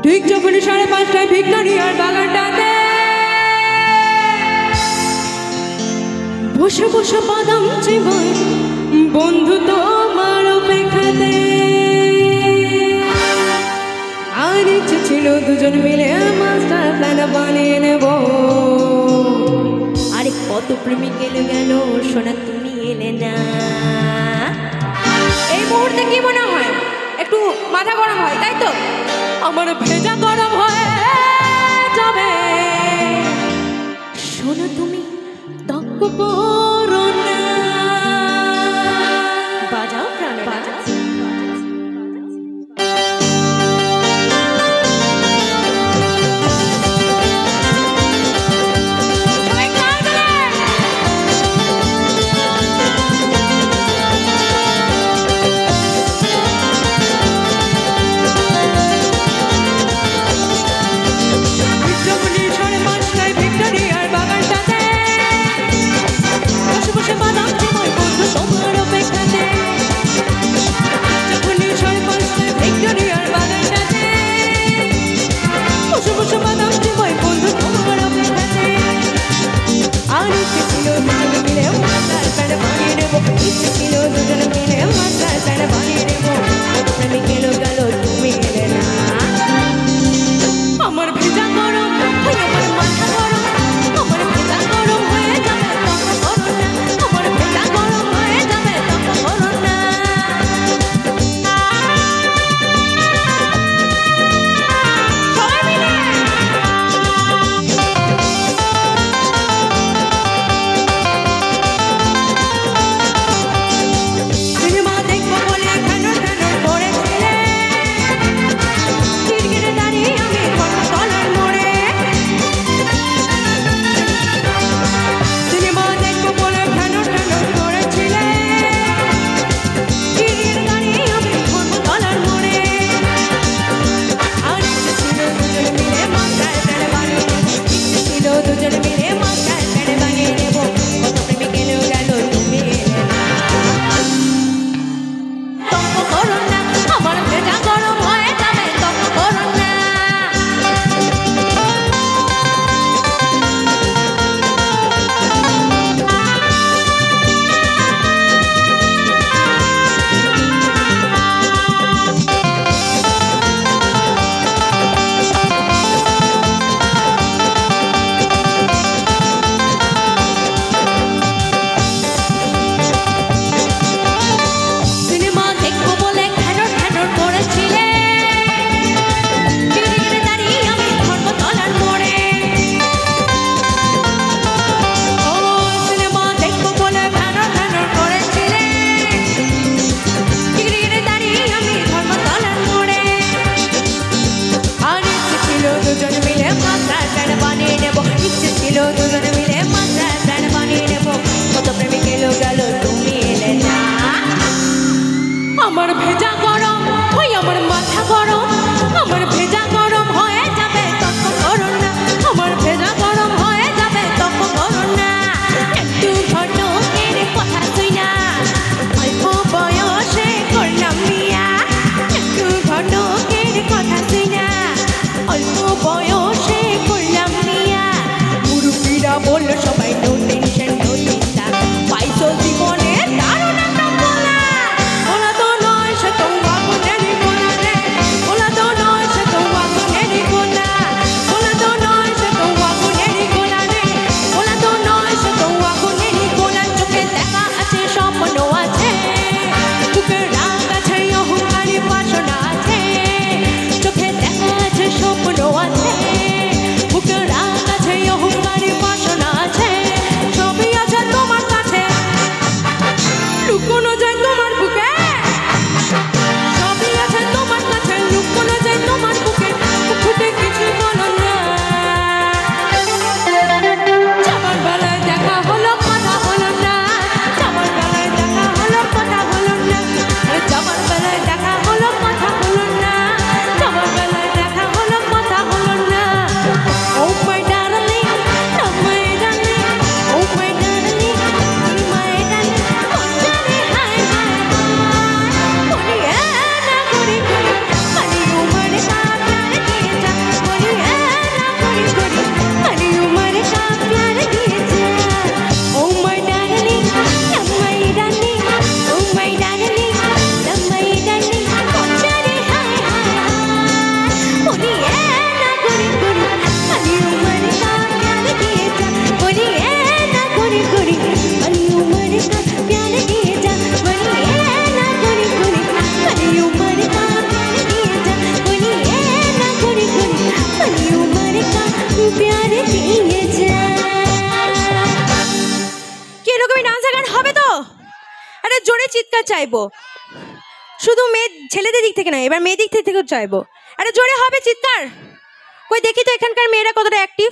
ঠিক যখন 5:30 ভিক্টোরিয়ার বাগানটাতে বসে বসে বাদাম চিবাই বন্ধু তোমার অপেক্ষাতে। আর ইচ্ছে ছিল দুজন মিলে মাস্টার প্ল্যান বানিয়ে নেব। আরে কত প্রেমিক এলে গেল সোনা তুমি এলে না। এই মুহূর্তে কি মনে হয় একটু মাথা গরম হয় তাই তো? আমার ভেজা গরম হয়ে যাবে সোনা তুমি তক্ক করো না। বাজাও প্রাণ বাজাও। এরকমই ডান্স গান হবে তো? আরে জোরে চিৎকার চাইবো, শুধু ছেলেদের দিক থেকে নয়, এবার মেয়েদের দিক থেকেও চাইবো। আরে জোরে হবে চিৎকার। কই দেখি তো এখানকার মেয়েরা কতটা অ্যাক্টিভ।